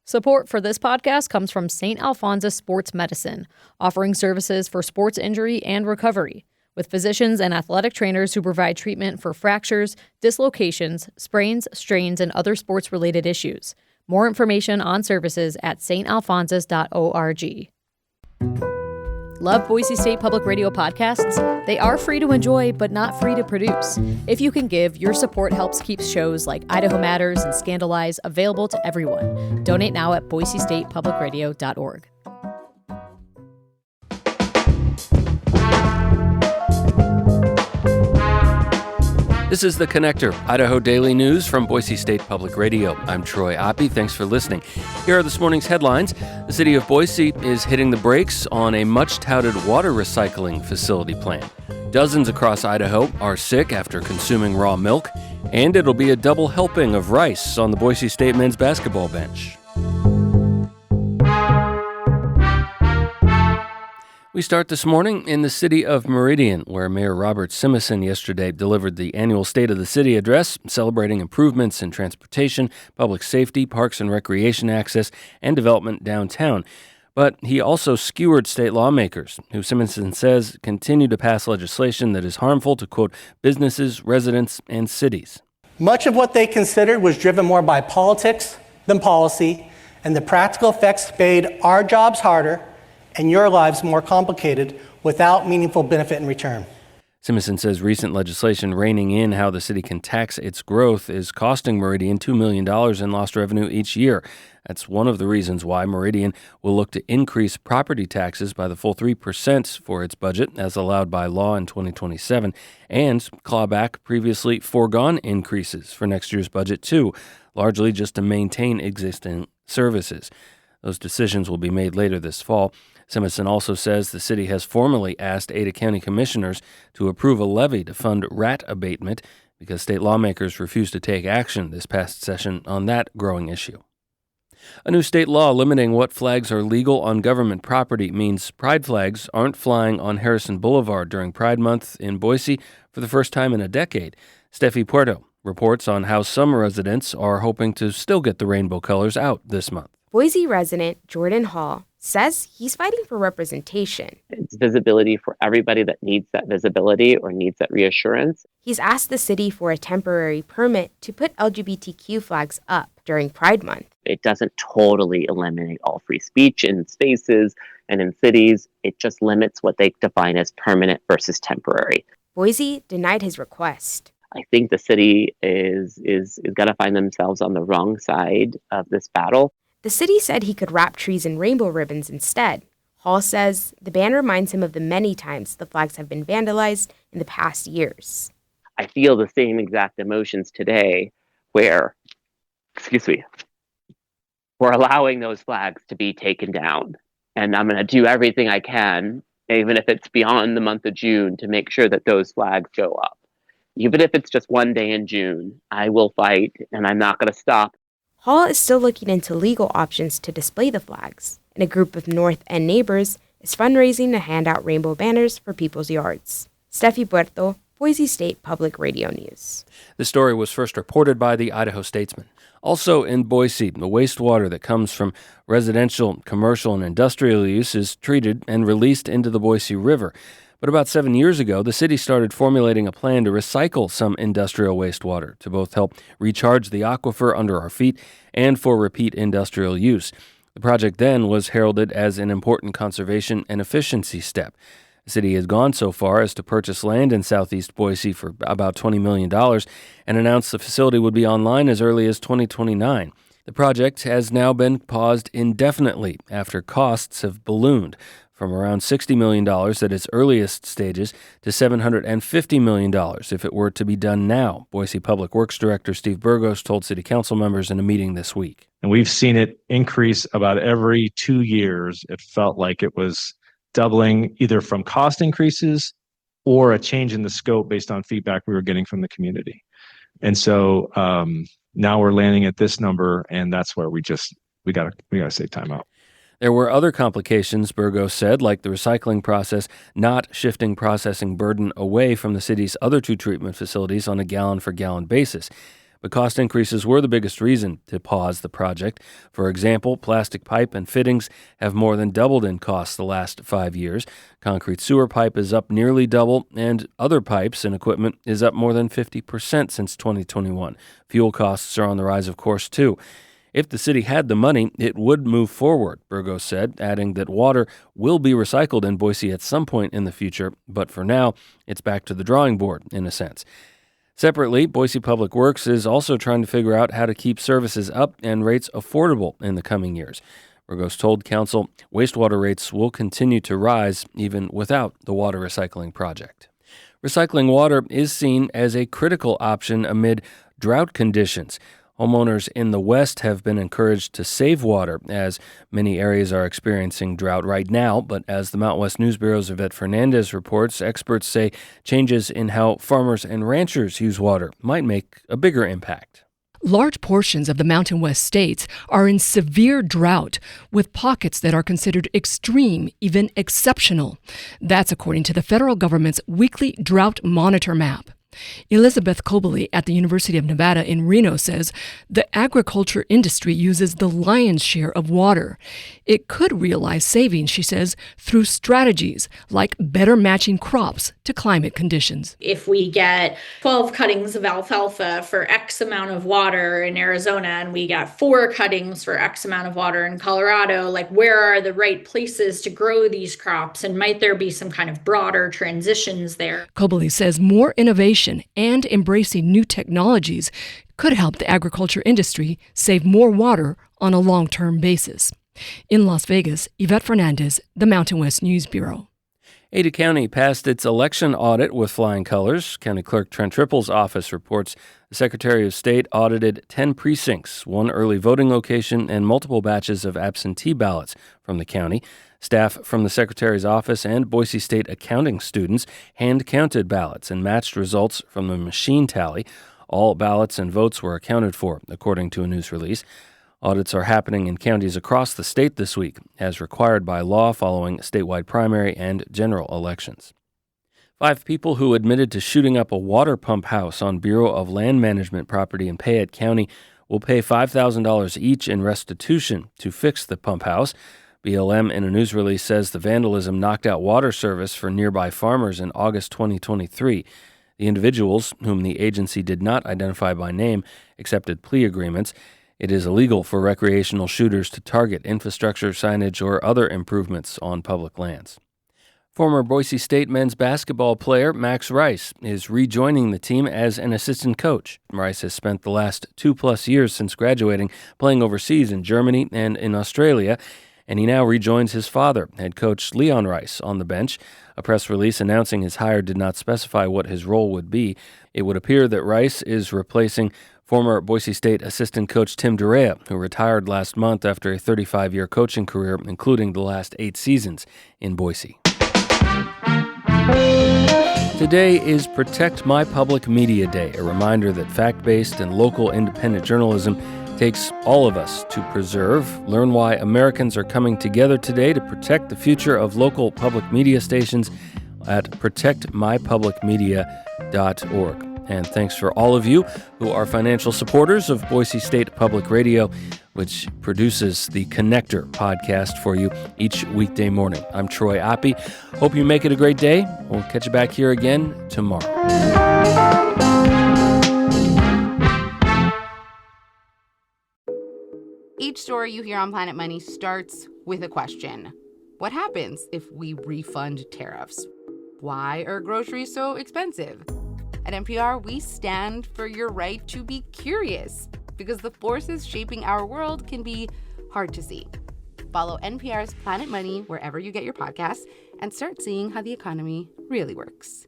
Support for this podcast comes from St. Alphonsus Sports Medicine, offering services for sports injury and recovery, with physicians and athletic trainers who provide treatment for fractures, dislocations, sprains, strains, and other sports-related issues. More information on services at stalphonsus.org. Love Boise State Public Radio podcasts? They are free to enjoy, but not free to produce. If you can give, your support helps keep shows like Idaho Matters and Scandalize available to everyone. Donate now at boisestatepublicradio.org. This is The Connector, Idaho Daily News from Boise State Public Radio. I'm Troy Oppie. Thanks for listening. Here are this morning's headlines. The city of Boise is hitting the brakes on a much-touted water recycling facility plan. Dozens across Idaho are sick after consuming raw milk, and it'll be a double helping of rice on the Boise State men's basketball bench. We start this morning in the city of Meridian, where Mayor Robert Simison yesterday delivered the annual State of the City address, celebrating improvements in transportation, public safety, parks and recreation access, and development downtown. But he also skewered state lawmakers, who Simison says continue to pass legislation that is harmful to, quote, businesses, residents, and cities. Much of what they considered was driven more by politics than policy, and the practical effects made our jobs harder and your lives more complicated without meaningful benefit in return. Simison says recent legislation reining in how the city can tax its growth is costing Meridian $2 million in lost revenue each year. That's one of the reasons why Meridian will look to increase property taxes by the full 3% for its budget, as allowed by law in 2027, and claw back previously foregone increases for next year's budget too, largely just to maintain existing services. Those decisions will be made later this fall. Simison also says the city has formally asked Ada County commissioners to approve a levy to fund rat abatement because state lawmakers refused to take action this past session on that growing issue. A new state law limiting what flags are legal on government property means pride flags aren't flying on Harrison Boulevard during Pride Month in Boise for the first time in a decade. Steffi Puerto reports on how some residents are hoping to still get the rainbow colors out this month. Boise resident Jordan Hall says he's fighting for representation. It's visibility for everybody that needs that visibility or needs that reassurance. He's asked the city for a temporary permit to put LGBTQ flags up during Pride Month. It doesn't totally eliminate all free speech in spaces and in cities. It just limits what they define as permanent versus temporary. Boise denied his request. I think the city is going to find themselves on the wrong side of this battle. The city said he could wrap trees in rainbow ribbons instead. Hall says the ban reminds him of the many times the flags have been vandalized in the past years. I feel the same exact emotions today where, we're allowing those flags to be taken down. And I'm going to do everything I can, even if it's beyond the month of June, to make sure that those flags go up. Even if it's just one day in June, I will fight, and I'm not going to stop. Hall is still looking into legal options to display the flags, and a group of North End neighbors is fundraising to hand out rainbow banners for people's yards. Steffi Puerto, Boise State Public Radio News. The story was first reported by the Idaho Statesman. Also in Boise, the wastewater that comes from residential, commercial, and industrial use is treated and released into the Boise River. But about 7 years ago, the city started formulating a plan to recycle some industrial wastewater to both help recharge the aquifer under our feet and for repeat industrial use. The project then was heralded as an important conservation and efficiency step. The city has gone so far as to purchase land in southeast Boise for about $20 million and announced the facility would be online as early as 2029. The project has now been paused indefinitely after costs have ballooned from around $60 million at its earliest stages to $750 million if it were to be done now, Boise Public Works Director Steve Burgos told city council members in a meeting this week. And we've seen it increase about every 2 years. It felt like it was doubling either from cost increases or a change in the scope based on feedback we were getting from the community. And so now we're landing at this number, and that's where we gotta say time out. There were other complications, Burgos said, like the recycling process not shifting processing burden away from the city's other two treatment facilities on a gallon-for-gallon basis. But cost increases were the biggest reason to pause the project. For example, plastic pipe and fittings have more than doubled in cost the last 5 years. Concrete sewer pipe is up nearly double, and other pipes and equipment is up more than 50% since 2021. Fuel costs are on the rise, of course, too. If the city had the money, it would move forward, Burgos said, adding that water will be recycled in Boise at some point in the future, but for now, it's back to the drawing board, in a sense. Separately, Boise Public Works is also trying to figure out how to keep services up and rates affordable in the coming years. Burgos told council wastewater rates will continue to rise even without the water recycling project. Recycling water is seen as a critical option amid drought conditions. Homeowners in the West have been encouraged to save water as many areas are experiencing drought right now. But as the Mountain West News Bureau's Yvette Fernandez reports, experts say changes in how farmers and ranchers use water might make a bigger impact. Large portions of the Mountain West states are in severe drought, with pockets that are considered extreme, even exceptional. That's according to the federal government's weekly drought monitor map. Elizabeth Cobley at the University of Nevada in Reno says the agriculture industry uses the lion's share of water. It could realize savings, she says, through strategies like better matching crops to climate conditions. If we get 12 cuttings of alfalfa for X amount of water in Arizona and we got 4 cuttings for X amount of water in Colorado, like where are the right places to grow these crops, and might there be some kind of broader transitions there? Cobley says more innovation and embracing new technologies could help the agriculture industry save more water on a long-term basis. In Las Vegas, Yvette Fernandez, the Mountain West News Bureau. Ada County passed its election audit with flying colors. County Clerk Trent Tripple's office reports the Secretary of State audited 10 precincts, 1 early voting location, and multiple batches of absentee ballots from the county. Staff from the Secretary's office and Boise State accounting students hand-counted ballots and matched results from the machine tally. All ballots and votes were accounted for, according to a news release. Audits are happening in counties across the state this week, as required by law following statewide primary and general elections. 5 people who admitted to shooting up a water pump house on Bureau of Land Management property in Payette County will pay $5,000 each in restitution to fix the pump house. BLM, in a news release, says the vandalism knocked out water service for nearby farmers in August 2023. The individuals, whom the agency did not identify by name, accepted plea agreements. It is illegal for recreational shooters to target infrastructure, signage, or other improvements on public lands. Former Boise State men's basketball player Max Rice is rejoining the team as an assistant coach. Rice has spent the last 2+ years since graduating playing overseas in Germany and in Australia, and he now rejoins his father, head coach Leon Rice, on the bench. A press release announcing his hire did not specify what his role would be. It would appear that Rice is replacing former Boise State assistant coach Tim Durea, who retired last month after a 35-year coaching career, including the last 8 seasons in Boise. Today is Protect My Public Media Day, a reminder that fact-based and local independent journalism takes all of us to preserve. Learn why Americans are coming together today to protect the future of local public media stations at protectmypublicmedia.org. And thanks for all of you who are financial supporters of Boise State Public Radio, which produces the Connector podcast for you each weekday morning. I'm Troy Oppie. Hope you make it a great day. We'll catch you back here again tomorrow. Each story you hear on Planet Money starts with a question. What happens if we refund tariffs? Why are groceries so expensive? At NPR, we stand for your right to be curious, because the forces shaping our world can be hard to see. Follow NPR's Planet Money wherever you get your podcasts and start seeing how the economy really works.